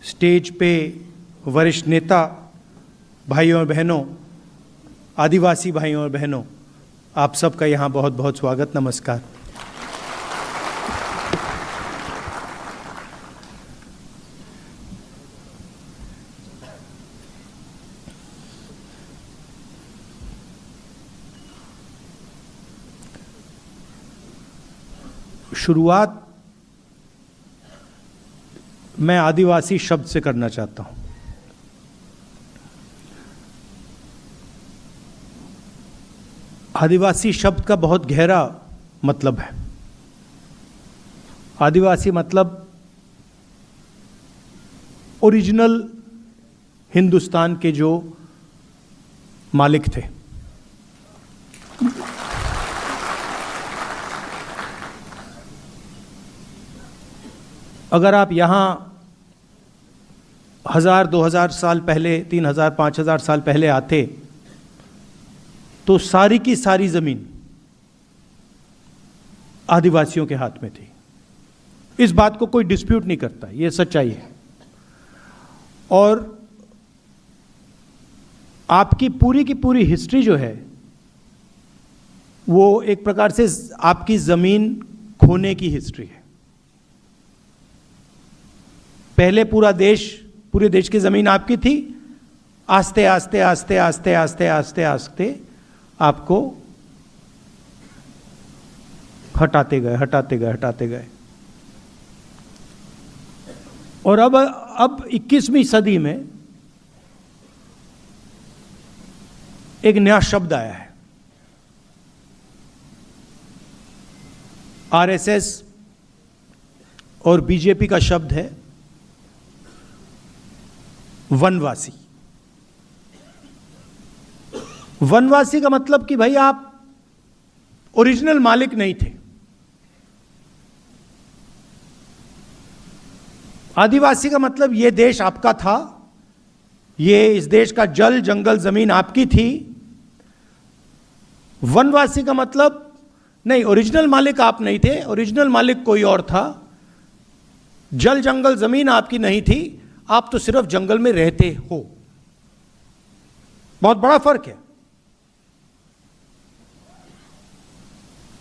Stage पे वरिष्ठ नेता, भाइयों और बहनों, आदिवासी भाइयों और बहनों, आप सबका यहाँ बहुत बहुत स्वागत, नमस्कार। शुरुआत मैं आदिवासी शब्द से करना चाहता हूं। आदिवासी शब्द का बहुत गहरा मतलब है। आदिवासी मतलब ओरिजिनल हिंदुस्तान के जो मालिक थे। अगर आप यहाँ 1000-2000 साल पहले, 3000-5000 साल पहले आते तो सारी की सारी जमीन आदिवासियों के हाथ में थी। इस बात को कोई डिस्प्यूट नहीं करता, ये सच्चाई है। और आपकी पूरी की पूरी हिस्ट्री जो है वो एक प्रकार से आपकी जमीन खोने की हिस्ट्री है। पहले पूरे देश की जमीन आपकी थी, आस्ते आस्ते आस्ते आस्ते आस्ते आस्ते आस्ते आपको हटाते गए। और अब 21वीं सदी में एक नया शब्द आया है, आरएसएस और बीजेपी का शब्द है वनवासी। वनवासी का मतलब कि भाई आप ओरिजिनल मालिक नहीं थे। आदिवासी का मतलब ये देश आपका था, ये इस देश का जल जंगल जमीन आपकी थी। वनवासी का मतलब नहीं, ओरिजिनल मालिक आप नहीं थे, ओरिजिनल मालिक कोई और था। जल जंगल जमीन आपकी नहीं थी, आप तो सिर्फ जंगल में रहते हो। बहुत बड़ा फर्क है।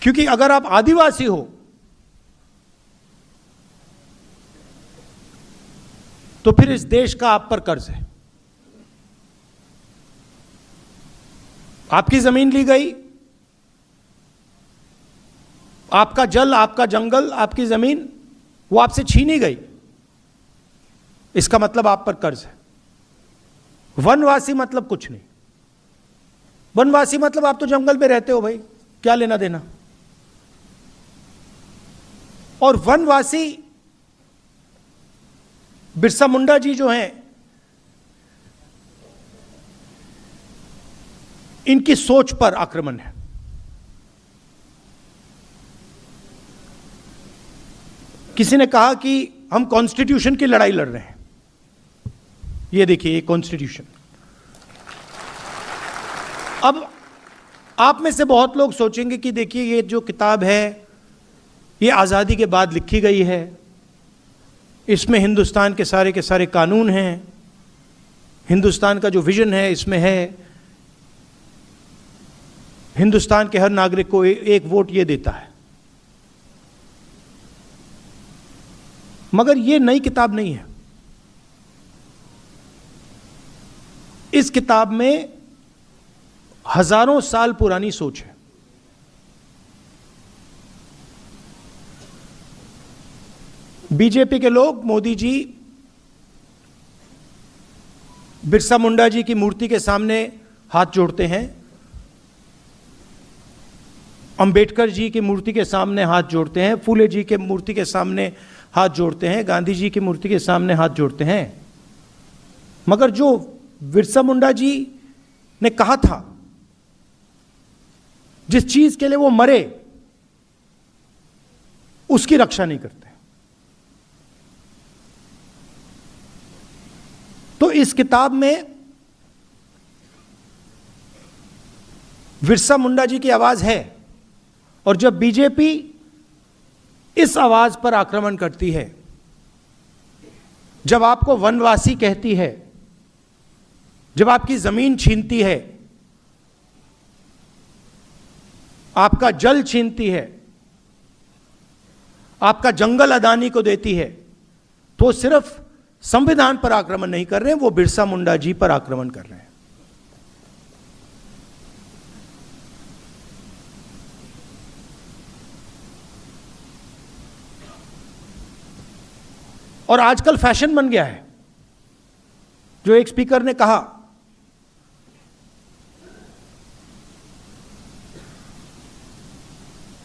क्योंकि अगर आप आदिवासी हो तो फिर इस देश का आप पर कर्ज है। आपकी जमीन ली गई, आपका जल, आपका जंगल, आपकी जमीन वो आपसे छीनी गई, इसका मतलब आप पर कर्ज है। वनवासी मतलब कुछ नहीं। वनवासी मतलब आप तो जंगल में रहते हो भाई, क्या लेना देना। और वनवासी बिरसा मुंडा जी जो हैं, इनकी सोच पर आक्रमण है। किसी ने कहा कि हम कॉन्स्टिट्यूशन की लड़ाई लड़ रहे हैं। ये देखिए, ये कॉन्स्टिट्यूशन। अब आप में से बहुत लोग सोचेंगे कि देखिए ये जो किताब है ये आज़ादी के बाद लिखी गई है, इसमें हिंदुस्तान के सारे कानून हैं, हिंदुस्तान का जो विजन है इसमें है, हिंदुस्तान के हर नागरिक को एक वोट ये देता है। मगर ये नई किताब नहीं है। इस किताब में हजारों साल पुरानी सोच है। बीजेपी के लोग, मोदी जी बिरसा मुंडा जी की मूर्ति के सामने हाथ जोड़ते हैं, अंबेडकर जी की मूर्ति के सामने हाथ जोड़ते हैं, फूले जी के मूर्ति के सामने हाथ जोड़ते हैं, गांधी जी की मूर्ति के सामने हाथ जोड़ते हैं। मगर जो बिरसा मुंडा जी ने कहा था, जिस चीज के लिए वो मरे, उसकी रक्षा नहीं करते। तो इस किताब में बिरसा मुंडा जी की आवाज है, और जब बीजेपी इस आवाज पर आक्रमण करती है, जब आपको वनवासी कहती है, जब आपकी जमीन छीनती है, आपका जल छीनती है, आपका जंगल अदानी को देती है, तो सिर्फ संविधान पर आक्रमण नहीं कर रहे हैं, वो बिरसा मुंडा जी पर आक्रमण कर रहे हैं। और आजकल फैशन बन गया है, जो एक स्पीकर ने कहा,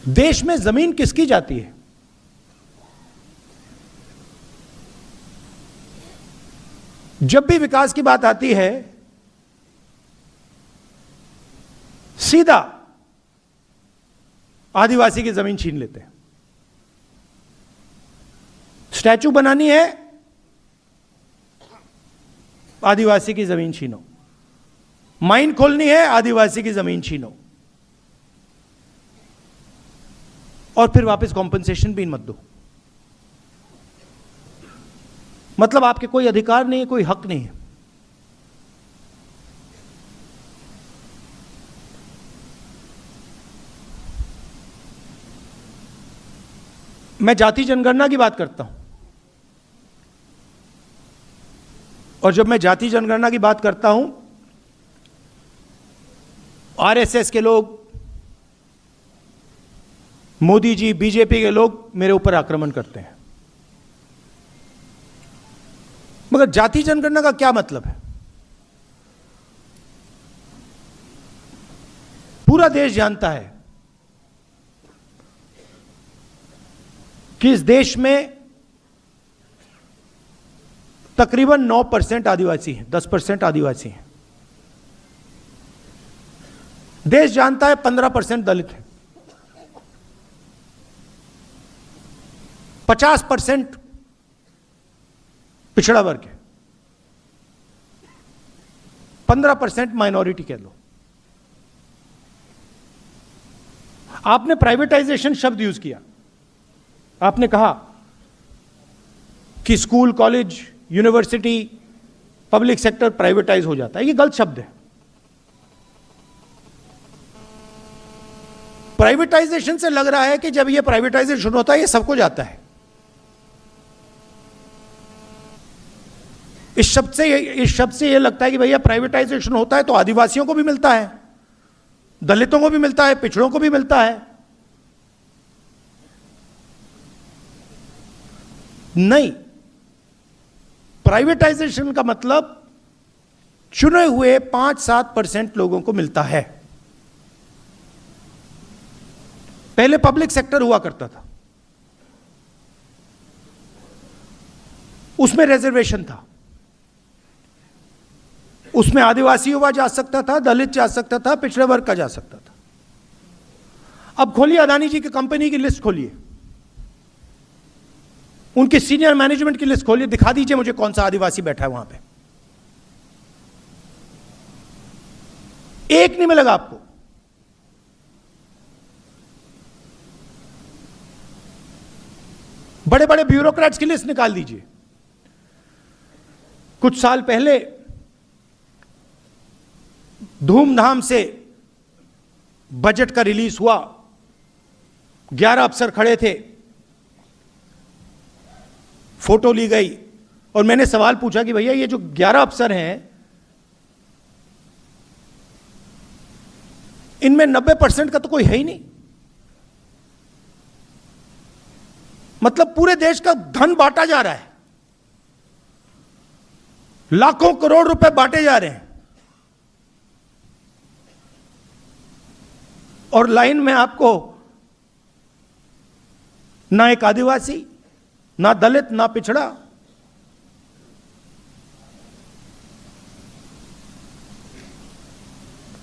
देश में जमीन किसकी जाती है? जब भी विकास की बात आती है, सीधा आदिवासी की जमीन छीन लेते हैं। स्टैचू बनानी है, आदिवासी की जमीन छीनो। माइन खोलनी है, आदिवासी की जमीन छीनो, और फिर वापस कॉम्पनसेशन भी मत दो। मतलब आपके कोई अधिकार नहीं है, कोई हक नहीं है। मैं जाति जनगणना की बात करता हूं, और जब मैं जाति जनगणना की बात करता हूं, आरएसएस के लोग, मोदी जी, बीजेपी के लोग मेरे ऊपर आक्रमण करते हैं। मगर जाति जनगणना का क्या मतलब है? पूरा देश जानता है कि इस देश में तकरीबन 9% आदिवासी हैं, 10% आदिवासी हैं। देश जानता है 15% दलित हैं, 50% पिछड़ा वर्ग है, 15% माइनॉरिटी कह लो। आपने प्राइवेटाइजेशन शब्द यूज किया, आपने कहा कि school, college, university, public sector privatise हो जाता है। ये गलत शब्द है। प्राइवेटाइजेशन से लग रहा है कि जब ये प्राइवेटाइजेशन होता है ये सबको जाता है। इस शब्द से ये लगता है कि भैया प्राइवेटाइजेशन होता है तो आदिवासियों को भी मिलता है, दलितों को भी मिलता है, पिछड़ों को भी मिलता है। नहीं, प्राइवेटाइजेशन का मतलब चुने हुए 5-7% लोगों को मिलता है। पहले पब्लिक सेक्टर हुआ करता था, उसमें रिजर्वेशन था, उसमें आदिवासी युवा जा सकता था, दलित जा सकता था, पिछड़े वर्ग का जा सकता था। अब खोलिए अदानी जी की कंपनी की लिस्ट खोलिए, उनके सीनियर मैनेजमेंट की लिस्ट खोलिए, दिखा दीजिए मुझे कौन सा आदिवासी बैठा है वहां पे। एक नहीं मिलेगा आपको। बड़े बड़े ब्यूरोक्रेट्स की लिस्ट निकाल दीजिए। कुछ साल पहले धूमधाम से बजट का रिलीज हुआ, 11 अफसर खड़े थे, फोटो ली गई, और मैंने सवाल पूछा कि भैया ये जो 11 अफसर हैं, इनमें 90% का तो कोई है ही नहीं। मतलब पूरे देश का धन बांटा जा रहा है, लाखों करोड़ रुपए बांटे जा रहे हैं, और लाइन में आपको ना एक आदिवासी, ना दलित, ना पिछड़ा।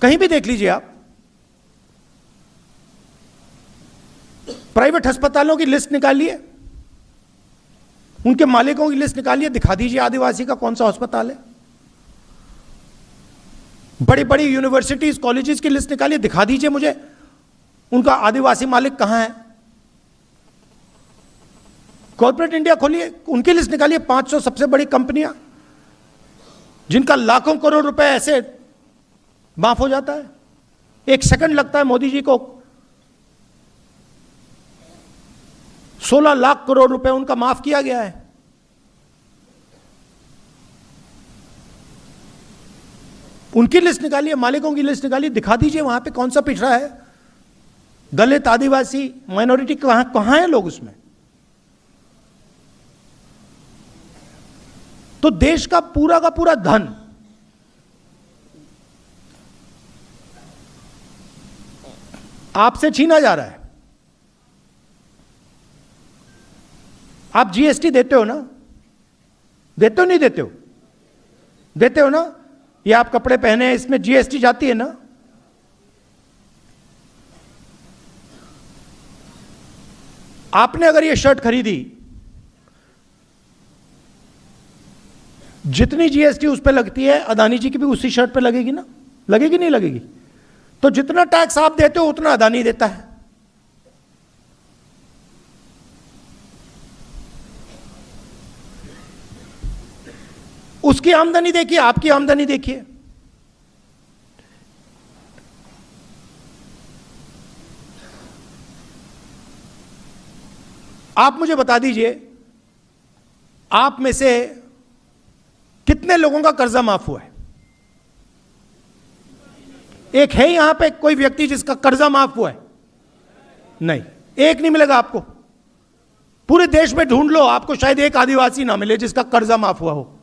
कहीं भी देख लीजिए आप, प्राइवेट अस्पतालों की लिस्ट निकालिए, उनके मालिकों की लिस्ट निकालिए, दिखा दीजिए आदिवासी का कौन सा अस्पताल है। बड़ी बड़ी यूनिवर्सिटीज, कॉलेजेस की लिस्ट निकालिए, दिखा दीजिए मुझे उनका आदिवासी मालिक कहां है। कॉर्पोरेट इंडिया खोलिए, उनकी लिस्ट निकालिए, 500 सबसे बड़ी कंपनियां जिनका लाखों करोड़ रुपए ऐसे माफ हो जाता है। एक सेकंड लगता है मोदी जी को 16 लाख करोड़ रुपए उनका माफ किया गया है। उनकी लिस्ट निकालिए, मालिकों की लिस्ट निकालिए, दिखा दीजिए वहां पे कौन सा पिछड़ा है, दलित, आदिवासी, माइनॉरिटी, कहां है लोग उसमें। तो देश का पूरा धन आपसे छीना जा रहा है। आप जीएसटी देते हो ना, देते हो नहीं देते हो, देते हो ना। ये आप कपड़े पहने हैं, इसमें जीएसटी जाती है ना। आपने अगर ये शर्ट खरीदी, जितनी जीएसटी उस पर लगती है अदानी जी की भी उसी शर्ट पे लगेगी ना, लगेगी नहीं लगेगी। तो जितना टैक्स आप देते हो उतना अदानी देता है। उसकी आमदनी देखिए, आपकी आमदनी देखिए। आप मुझे बता दीजिए, आप में से कितने लोगों का कर्जा माफ हुआ है? एक है यहां पे कोई व्यक्ति जिसका कर्जा माफ हुआ है? नहीं, एक नहीं मिलेगा आपको। पूरे देश में ढूंढ लो, आपको शायद एक आदिवासी ना मिले जिसका कर्जा माफ हुआ हो।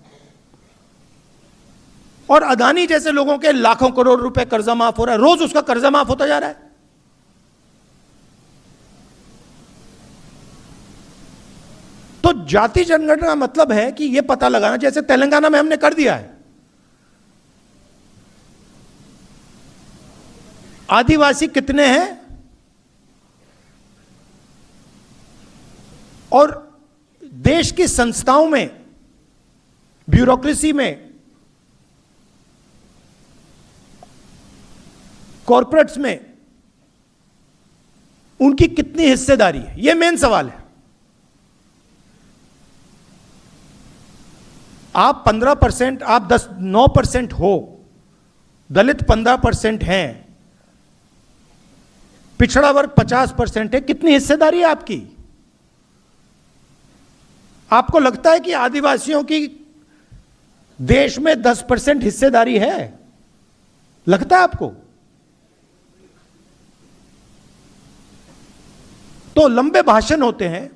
और अदानी जैसे लोगों के लाखों करोड़ रुपए कर्जा माफ हो रहा है, रोज उसका कर्जा माफ होता जा रहा है। तो जाति जनगणना मतलब है कि यह पता लगाना, जैसे तेलंगाना में हमने कर दिया है, आदिवासी कितने हैं और देश की संस्थाओं में, ब्यूरोक्रेसी में, कॉर्पोरेट्स में उनकी कितनी हिस्सेदारी है, यह मेन सवाल है। आप 15%, आप 9% हो, दलित 15% हैं, पिछड़ा वर्ग 50% है, कितनी हिस्सेदारी है आपकी? आपको लगता है कि आदिवासियों की देश में 10% हिस्सेदारी है? लगता है आपको? तो लंबे भाषण होते हैं,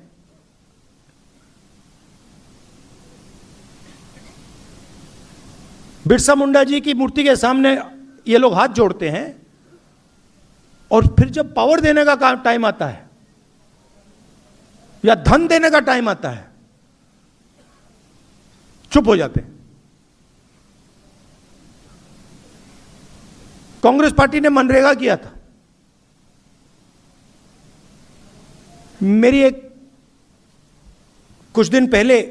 बिरसा मुंडा जी की मूर्ति के सामने ये लोग हाथ जोड़ते हैं, और फिर जब पावर देने का टाइम आता है या धन देने का टाइम आता है, चुप हो जाते हैं। कांग्रेस पार्टी ने मनरेगा किया था। मेरी एक कुछ दिन पहले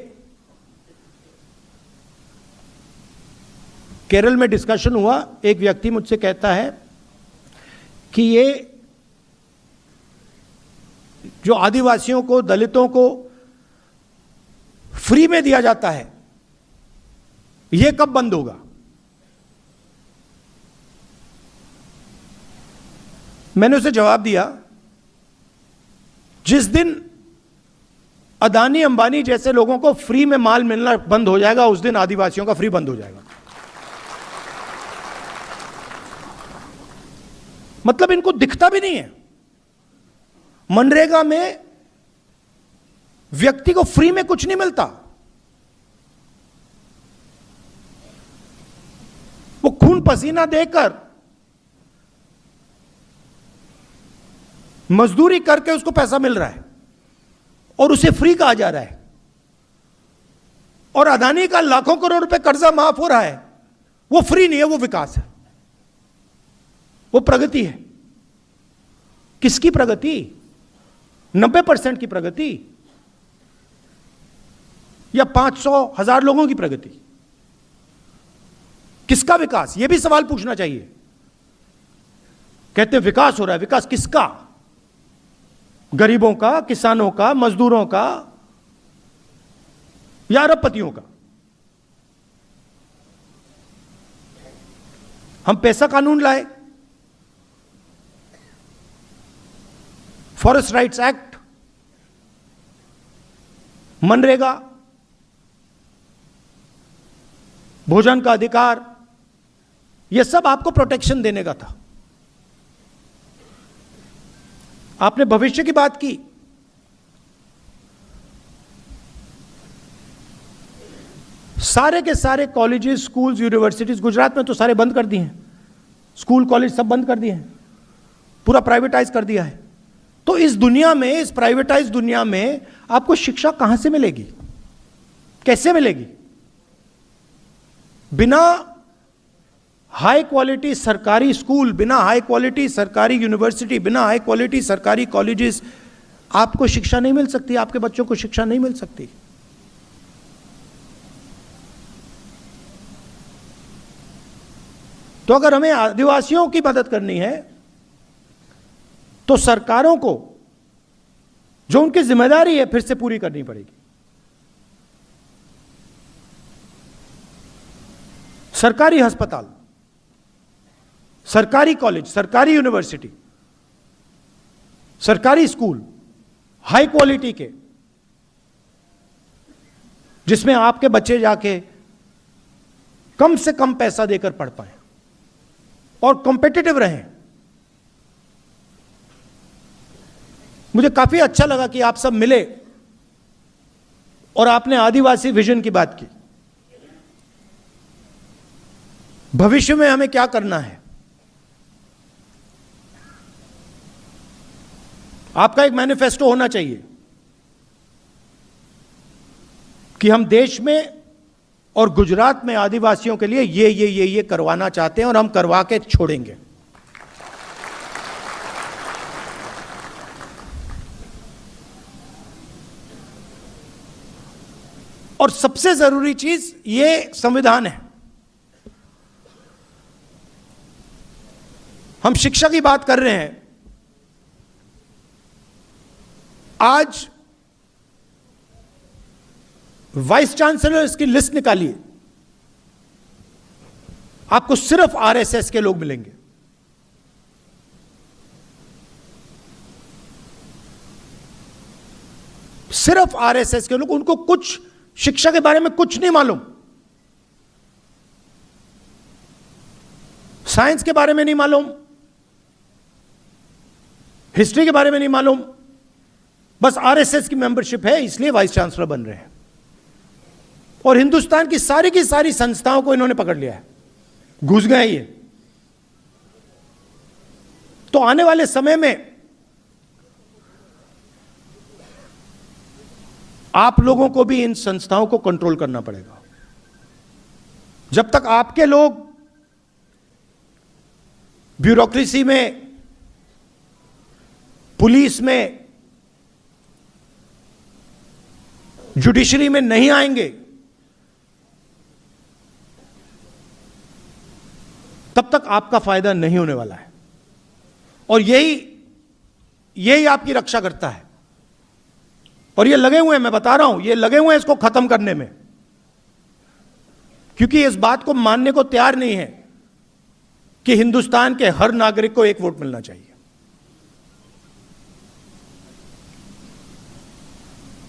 केरल में डिस्कशन हुआ। एक व्यक्ति मुझसे कहता है कि ये जो आदिवासियों को, दलितों को फ्री में दिया जाता है, ये कब बंद होगा? मैंने उसे जवाब दिया, जिस दिन अदानी अंबानी जैसे लोगों को फ्री में माल मिलना बंद हो जाएगा, उस दिन आदिवासियों का फ्री बंद हो जाएगा। मतलब इनको दिखता भी नहीं है। मनरेगा में व्यक्ति को फ्री में कुछ नहीं मिलता, वो खून पसीना देकर मजदूरी करके उसको पैसा मिल रहा है और उसे फ्री कहा जा रहा है। और अदानी का लाखों करोड़ रुपए कर्जा माफ हो रहा है, वो फ्री नहीं है, वो विकास है, वो प्रगति है। किसकी प्रगति? 90% की प्रगति या 500,000 लोगों की प्रगति? किसका विकास? यह भी सवाल पूछना चाहिए। कहते हैं विकास हो रहा है, विकास किसका? गरीबों का, किसानों का, मजदूरों का, या अरबपतियों का। हम पैसा कानून लाए, फॉरेस्ट राइट्स एक्ट, मनरेगा, भोजन का अधिकार, यह सब आपको प्रोटेक्शन देने का था। आपने भविष्य की बात की, सारे के सारे कॉलेजेस, स्कूल्स, यूनिवर्सिटीज गुजरात में तो सारे बंद कर दिए हैं, स्कूल कॉलेज सब बंद कर दिए हैं, पूरा प्राइवेटाइज कर दिया है। तो इस दुनिया में, इस प्राइवेटाइज दुनिया में आपको शिक्षा कहां से मिलेगी, कैसे मिलेगी? बिना हाई क्वालिटी सरकारी स्कूल, बिना हाई क्वालिटी सरकारी यूनिवर्सिटी, बिना हाई क्वालिटी सरकारी कॉलेजेस आपको शिक्षा नहीं मिल सकती, आपके बच्चों को शिक्षा नहीं मिल सकती। तो अगर हमें आदिवासियों की मदद करनी है तो सरकारों को जो उनकी जिम्मेदारी है फिर से पूरी करनी पड़ेगी। सरकारी अस्पताल, सरकारी कॉलेज, सरकारी यूनिवर्सिटी, सरकारी स्कूल हाई क्वालिटी के, जिसमें आपके बच्चे जाके कम से कम पैसा देकर पढ़ पाए और कॉम्पिटिटिव रहें। मुझे काफी अच्छा लगा कि आप सब मिले और आपने आदिवासी विजन की बात की। भविष्य में हमें क्या करना है, आपका एक मैनिफेस्टो होना चाहिए कि हम देश में और गुजरात में आदिवासियों के लिए ये करवाना चाहते हैं और हम करवा के छोड़ेंगे। और सबसे जरूरी चीज ये संविधान है। हम शिक्षा की बात कर रहे हैं, आज वाइस चांसलर्स की लिस्ट निकालिए, आपको सिर्फ आरएसएस के लोग मिलेंगे। सिर्फ आरएसएस के लोग, उनको कुछ शिक्षा के बारे में कुछ नहीं मालूम, साइंस के बारे में नहीं मालूम, हिस्ट्री के बारे में नहीं मालूम, बस आरएसएस की मेंबरशिप है इसलिए वाइस चांसलर बन रहे हैं। और हिंदुस्तान की सारी संस्थाओं को इन्होंने पकड़ लिया है, घुस गए ये। तो आने वाले समय में आप लोगों को भी इन संस्थाओं को कंट्रोल करना पड़ेगा। जब तक आपके लोग ब्यूरोक्रेसी में, पुलिस में, जुडिशरी में नहीं आएंगे, तब तक आपका फायदा नहीं होने वाला है। और यही आपकी रक्षा करता है। और ये लगे हुए हैं, मैं बता रहा हूं, ये लगे हुए हैं इसको खत्म करने में, क्योंकि इस बात को मानने को तैयार नहीं है कि हिंदुस्तान के हर नागरिक को एक वोट मिलना चाहिए।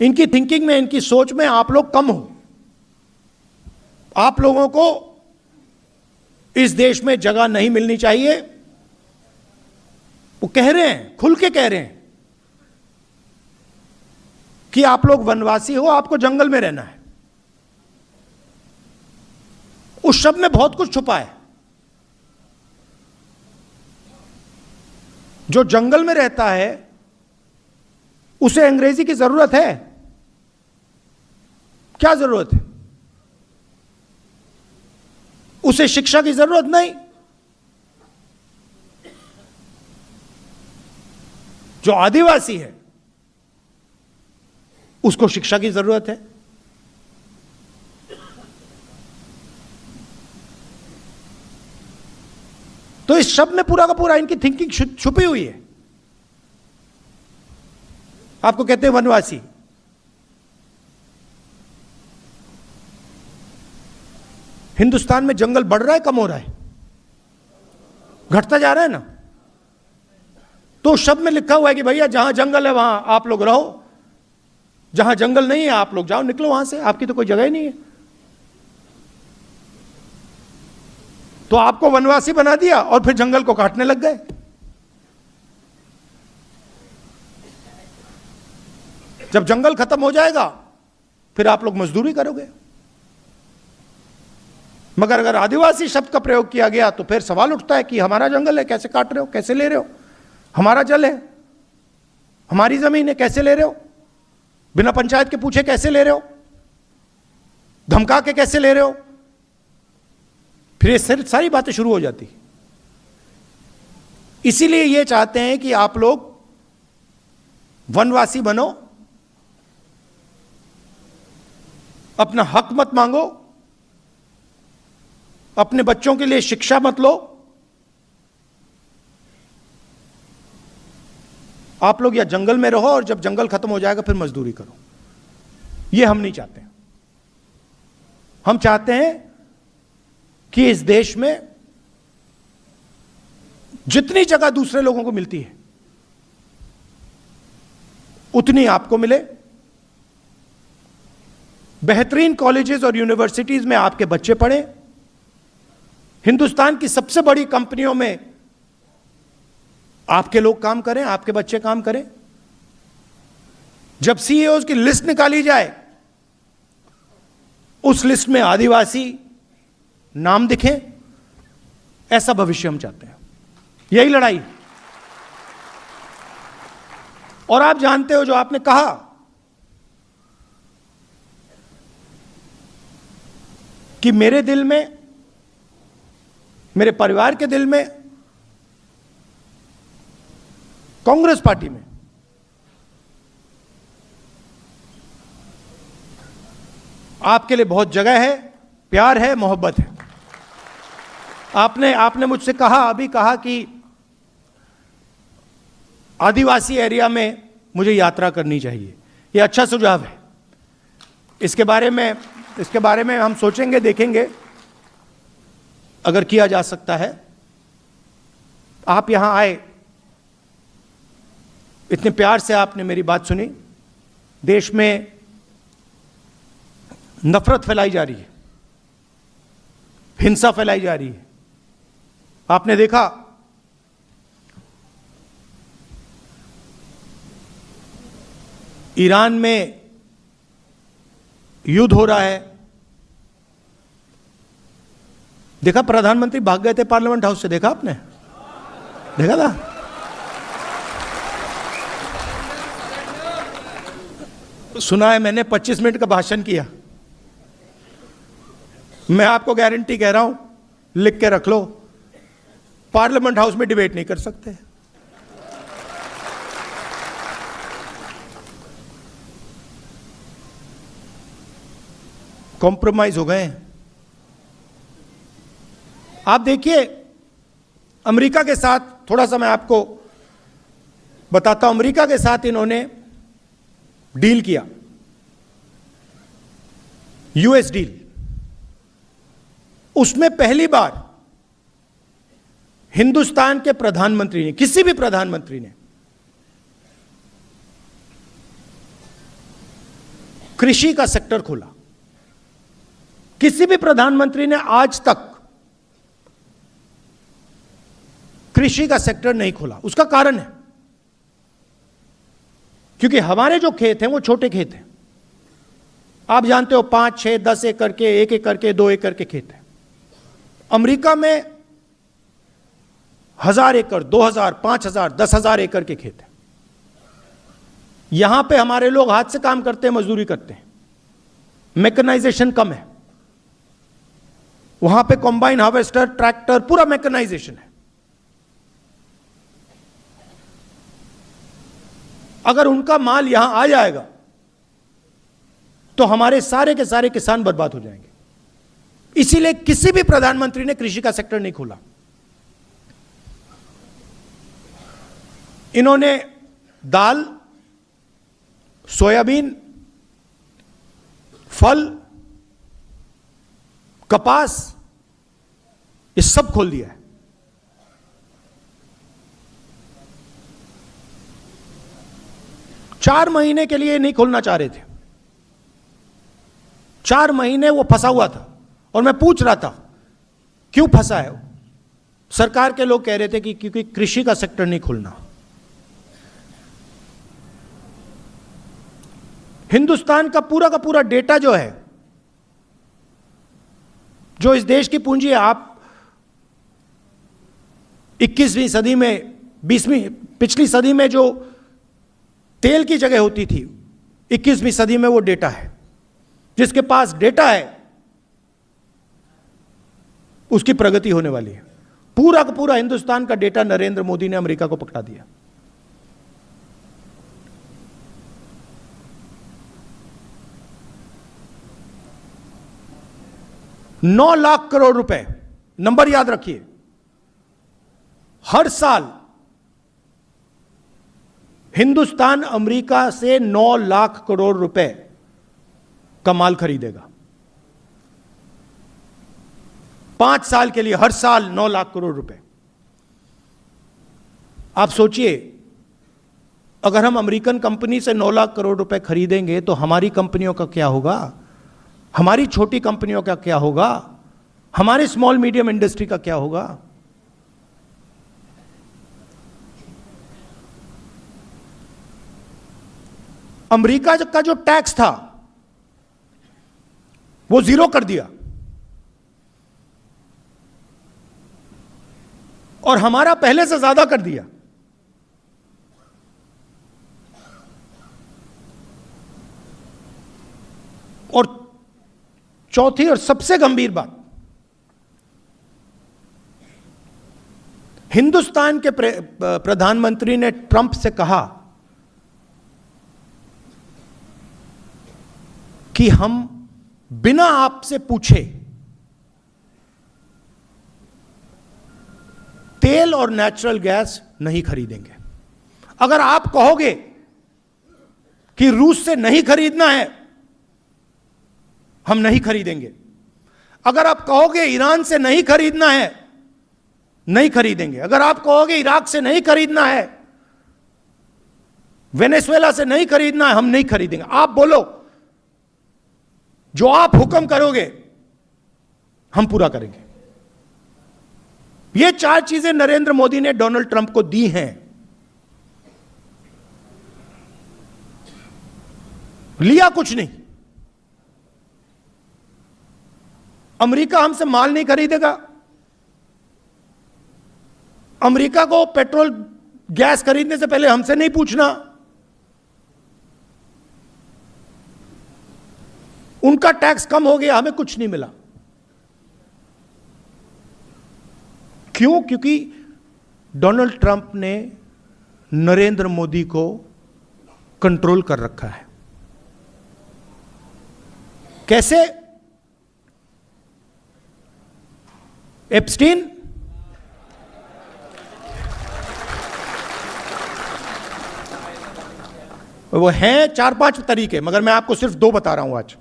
इनकी थिंकिंग में, इनकी सोच में आप लोग कम हो। आप लोगों को इस देश में जगह नहीं मिलनी चाहिए। वो कह रहे हैं, खुल के कह रहे हैं कि आप लोग वनवासी हो, आपको जंगल में रहना है। उस शब्द में बहुत कुछ छुपा है। जो जंगल में रहता है उसे अंग्रेजी की जरूरत है? क्या जरूरत है? उसे शिक्षा की जरूरत नहीं। जो आदिवासी है उसको शिक्षा की जरूरत है। तो इस शब्द में पूरा का पूरा इनकी थिंकिंग छुपी हुई है। आपको कहते हैं वनवासी। हिंदुस्तान में जंगल बढ़ रहा है, कम हो रहा है? घटता जा रहा है ना। तो उस शब्द में लिखा हुआ है कि भैया जहां जंगल है वहां आप लोग रहो, जहां जंगल नहीं है आप लोग जाओ, निकलो वहां से, आपकी तो कोई जगह ही नहीं है। तो आपको वनवासी बना दिया और फिर जंगल को काटने लग गए। जब जंगल खत्म हो जाएगा फिर आप लोग मजदूरी करोगे। मगर अगर आदिवासी शब्द का प्रयोग किया गया तो फिर सवाल उठता है कि हमारा जंगल है, कैसे काट रहे हो, कैसे ले रहे हो? हमारा जल है, हमारी जमीन है, कैसे ले रहे हो? बिना पंचायत के पूछे कैसे ले रहे हो? धमका के कैसे ले रहे हो? फिर ये सारी बातें शुरू हो जाती। इसीलिए ये चाहते हैं कि आप लोग वनवासी बनो, अपना हक मत मांगो, अपने बच्चों के लिए शिक्षा मत लो। आप लोग या जंगल में रहो और जब जंगल खत्म हो जाएगा फिर मजदूरी करो। ये हम नहीं चाहते। हम चाहते हैं कि इस देश में जितनी जगह दूसरे लोगों को मिलती है उतनी आपको मिले। बेहतरीन कॉलेजेस और यूनिवर्सिटीज में आपके बच्चे पढ़ें। हिंदुस्तान की सबसे बड़ी कंपनियों में आपके लोग काम करें, आपके बच्चे काम करें। जब सीईओज की लिस्ट निकाली जाए उस लिस्ट में आदिवासी नाम दिखे, ऐसा भविष्य हम चाहते हैं। यही लड़ाई। और आप जानते हो जो आपने कहा कि मेरे दिल में, मेरे परिवार के दिल में, कांग्रेस पार्टी में आपके लिए बहुत जगह है, प्यार है, मोहब्बत है। आपने मुझसे कहा, अभी कहा कि आदिवासी एरिया में मुझे यात्रा करनी चाहिए। ये अच्छा सुझाव है। इसके बारे में हम सोचेंगे, देखेंगे अगर किया जा सकता है। आप यहां आए, इतने प्यार से आपने मेरी बात सुनी। देश में नफरत फैलाई जा रही है, हिंसा फैलाई जा रही है। आपने देखा ईरान में युद्ध हो रहा है। देखा, प्रधानमंत्री भाग गए थे पार्लियामेंट हाउस से, देखा आपने? देखा था? सुना है मैंने 25 मिनट का भाषण किया। मैं आपको गारंटी कह रहा हूं, लिख के रख लो, पार्लियामेंट हाउस में डिबेट नहीं कर सकते। कॉम्प्रोमाइज हो गए। आप देखिए अमेरिका के साथ, थोड़ा सा मैं आपको बताता हूं। अमेरिका के साथ इन्होंने डील किया, यूएस डील। उसमें पहली बार हिंदुस्तान के प्रधानमंत्री ने, किसी भी प्रधानमंत्री ने, कृषि का सेक्टर खोला। किसी भी प्रधानमंत्री ने आज तक कृषि का सेक्टर नहीं खोला। उसका कारण है क्योंकि हमारे जो खेत हैं वो छोटे खेत हैं। आप जानते हो 5, 6, 10 एकड़ के, 1 एकड़ के, 2 एकड़ के खेत हैं। अमेरिका में 1000 एकड़, 2000, 5000, 10,000 एकड़ के खेत हैं। यहां पे हमारे लोग हाथ से काम करते हैं, मजदूरी करते हैं, मैकेनाइजेशन कम है। वहां पे कॉम्बाइन हार्वेस्टर, ट्रैक्टर, पूरा मैकेनाइजेशन है। अगर उनका माल यहां आ जाएगा तो हमारे सारे के सारे किसान बर्बाद हो जाएंगे। इसीलिए किसी भी प्रधानमंत्री ने कृषि का सेक्टर नहीं खोला। इन्होंने दाल, सोयाबीन, फल, कपास, ये सब खोल दिया है। चार महीने के लिए नहीं खोलना चाह रहे थे, 4 महीने वो फंसा हुआ था। और मैं पूछ रहा था क्यों फंसा है। सरकार के लोग कह रहे थे कि क्योंकि कृषि का सेक्टर नहीं खुलना। हिंदुस्तान का पूरा डेटा जो है, जो इस देश की पूंजी है, आप 21वीं सदी में, 20वीं, पिछली सदी में जो तेल की जगह होती थी, 21वीं सदी में वो डेटा है। जिसके पास डेटा है उसकी प्रगति होने वाली है। पूरा का पूरा हिंदुस्तान का डेटा नरेंद्र मोदी ने अमेरिका को पकड़ा दिया। $9 लाख करोड़ रुपए, नंबर याद रखिए, हर साल हिंदुस्तान अमेरिका से 9 लाख करोड़ रुपए का माल खरीदेगा। 5 साल के लिए हर साल 9 लाख करोड़ रुपए। आप सोचिए, अगर हम अमेरिकन कंपनी से 9 लाख करोड़ रुपए खरीदेंगे तो हमारी कंपनियों का क्या होगा, हमारी छोटी कंपनियों का क्या होगा, हमारे स्मॉल मीडियम इंडस्ट्री का क्या होगा। अमेरिका का जो टैक्स था वो 0 कर दिया और हमारा पहले से ज्यादा कर दिया। और चौथी और सबसे गंभीर बात, हिंदुस्तान के प्रधानमंत्री ने ट्रंप से कहा कि हम बिना आपसे पूछे तेल और नेचुरल गैस नहीं खरीदेंगे। अगर आप कहोगे कि रूस से नहीं खरीदना है, हम नहीं खरीदेंगे। अगर आप कहोगे ईरान से नहीं खरीदना है, नहीं खरीदेंगे। अगर आप कहोगे इराक से नहीं खरीदना है, वेनेजुएला से नहीं खरीदना है, हम नहीं खरीदेंगे। आप बोलो, जो आप हुक्म करोगे हम पूरा करेंगे। ये 4 चीजें नरेंद्र मोदी ने डोनाल्ड ट्रंप को दी हैं। लिया कुछ नहीं। अमेरिका हमसे माल नहीं खरीदेगा। अमेरिका को पेट्रोल गैस खरीदने से पहले हमसे नहीं पूछना। उनका टैक्स कम हो गया, हमें कुछ नहीं मिला। क्यों? क्योंकि डोनाल्ड ट्रंप ने नरेंद्र मोदी को कंट्रोल कर रखा है। कैसे? एप्स्टीन वो हैं 4-5 तरीके, मगर मैं आपको सिर्फ 2 बता रहा हूं आज।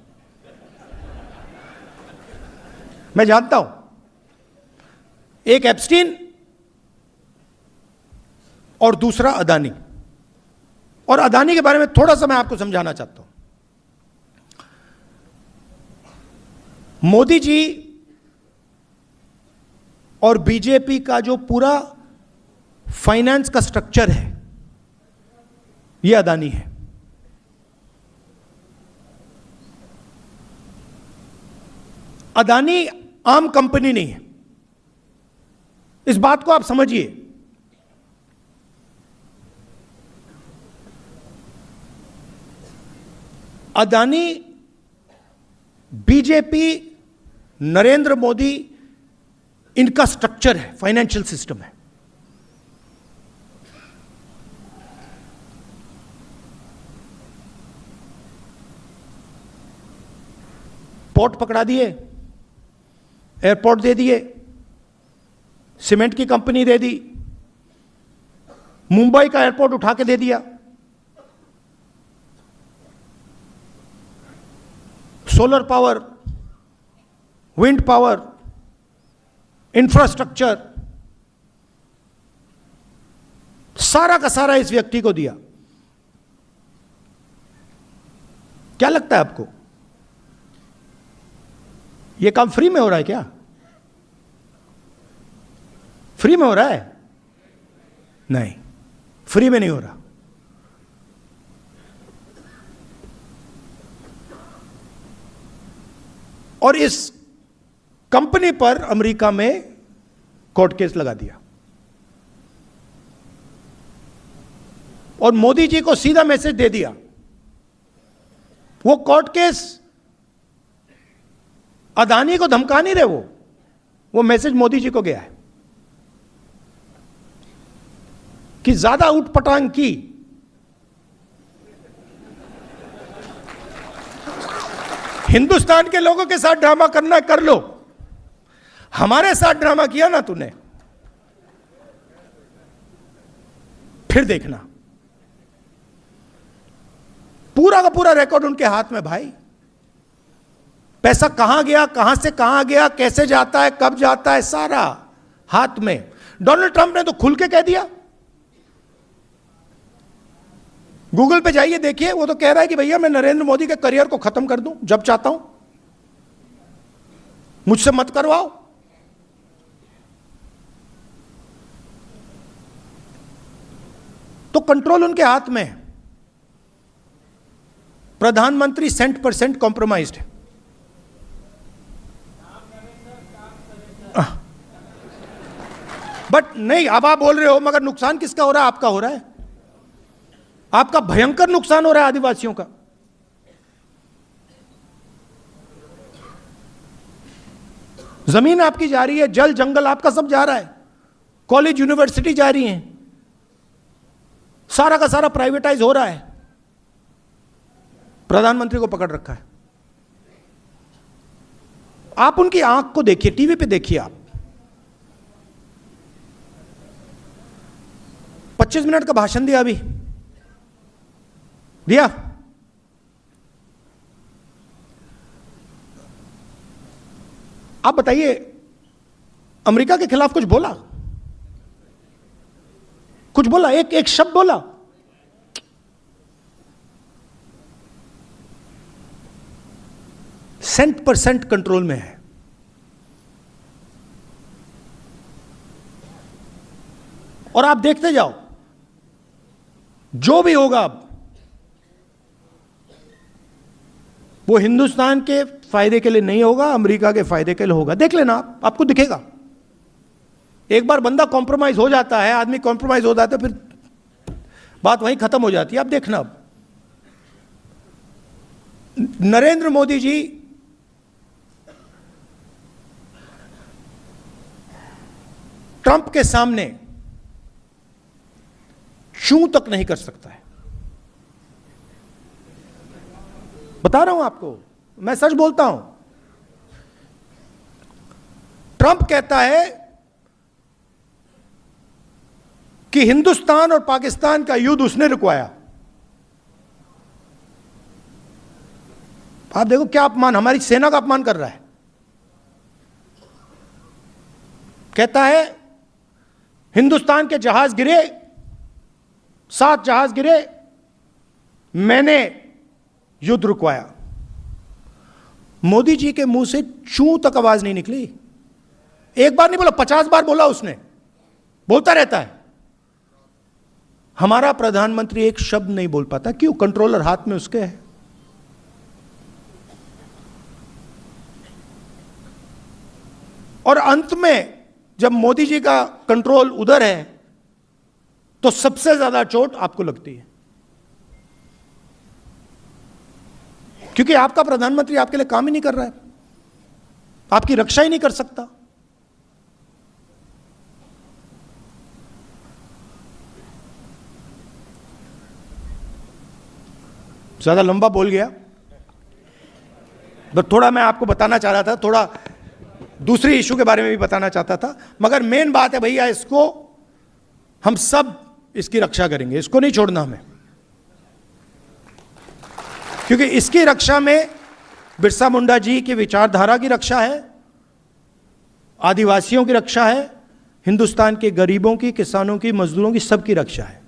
मैं जानता हूं, एक एप्स्टीन और दूसरा अदानी। और अदानी के बारे में थोड़ा सा मैं आपको समझाना चाहता हूं। मोदी जी और बीजेपी का जो पूरा फाइनेंस का स्ट्रक्चर है, यह अदानी है। अदानी आम कंपनी नहीं है, इस बात को आप समझिए। अदानी, बीजेपी, नरेंद्र मोदी, इनका स्ट्रक्चर है, फाइनेंशियल सिस्टम है। पोर्ट पकड़ा दिए, एयरपोर्ट दे दिए, सीमेंट की कंपनी दे दी, मुंबई का एयरपोर्ट उठा के दे दिया, solar power, wind power, infrastructure, सारा का सारा इस व्यक्ति को दिया। क्या लगता है आपको, यह काम फ्री में हो रहा है क्या? फ्री में हो रहा है? नहीं, फ्री में नहीं हो रहा। और इस कंपनी पर अमेरिका में कोर्ट केस लगा दिया और मोदी जी को सीधा मैसेज दे दिया। वो कोर्ट केस अदानी को धमका नहीं रहे, वो मैसेज मोदी जी को गया है कि ज्यादा उठपटांग की हिंदुस्तान के लोगों के साथ ड्रामा करना कर लो, हमारे साथ ड्रामा किया ना तूने, फिर देखना। पूरा का पूरा रिकॉर्ड उनके हाथ में भाई। पैसा कहां गया, कहां से कहां गया, कैसे जाता है, कब जाता है, सारा हाथ में। डोनाल्ड ट्रंप ने तो खुल के कह दिया, गूगल पे जाइए देखिए, वो तो कह रहा है कि भैया मैं नरेंद्र मोदी के करियर को खत्म कर दूं जब चाहता हूं, मुझसे मत करवाओ। तो कंट्रोल उनके हाथ में है। प्रधानमंत्री 100% कॉम्प्रोमाइज्ड है। बट नहीं, अब आप बोल रहे हो मगर नुकसान किसका हो रहा है? आपका हो रहा है। आपका भयंकर नुकसान हो रहा है आदिवासियों का। जमीन आपकी जा रही है, जल जंगल आपका सब जा रहा है, कॉलेज यूनिवर्सिटी जा रही हैं, सारा का सारा प्राइवेटाइज हो रहा है। प्रधानमंत्री को पकड़ रखा है। आप उनकी आंख को देखिए, टीवी पे देखिए आप। 25 मिनट का भाषण दिया, अभी दिया। आप बताइए, अमेरिका के खिलाफ कुछ बोला? कुछ बोला? एक शब्द बोला? %% कंट्रोल में है। और आप देखते जाओ, जो भी होगा अब वो हिंदुस्तान के फायदे के लिए नहीं होगा, अमेरिका के फायदे के लिए होगा। देख लेना आप, आपको दिखेगा। एक बार बंदा कॉम्प्रोमाइज हो जाता है, आदमी कॉम्प्रोमाइज हो जाता है, फिर बात वहीं खत्म हो जाती है। आप देखना, अब नरेंद्र मोदी जी ट्रंप के सामने चूं तक नहीं कर सकता है। बता रहा हूं आपको, मैं सच बोलता हूं। ट्रंप कहता है कि हिंदुस्तान और पाकिस्तान का युद्ध उसने रुकवाया। आप देखो क्या अपमान, हमारी सेना का अपमान कर रहा है। कहता है हिंदुस्तान के जहाज गिरे, 7 जहाज गिरे, मैंने युद्ध रुकवाया। मोदी जी के मुंह से चूं तक आवाज नहीं निकली। एक बार नहीं बोला, 50 बार बोला उसने, बोलता रहता है। हमारा प्रधानमंत्री एक शब्द नहीं बोल पाता। क्यों? कंट्रोलर हाथ में उसके है। और अंत में जब मोदी जी का कंट्रोल उधर है तो सबसे ज्यादा चोट आपको लगती है, क्योंकि आपका प्रधानमंत्री आपके लिए काम ही नहीं कर रहा है, आपकी रक्षा ही नहीं कर सकता। ज्यादा लंबा बोल गया, बस थोड़ा मैं आपको बताना चाह रहा था, थोड़ा दूसरी इशू के बारे में भी बताना चाहता था। मगर मेन बात है भैया, इसको हम सब इसकी रक्षा करेंगे, इसको नहीं छोड़ना हमें, क्योंकि इसकी रक्षा में बिरसा मुंडा जी की विचारधारा की रक्षा है, आदिवासियों की रक्षा है, हिंदुस्तान के गरीबों की, किसानों की, मजदूरों की, सबकी रक्षा है।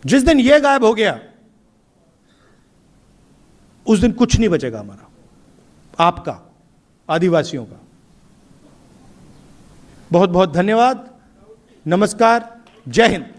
जिस दिन यह गायब हो गया उस दिन कुछ नहीं बचेगा हमारा, आपका, आदिवासियों का। बहुत बहुत धन्यवाद। नमस्कार। जय हिंद।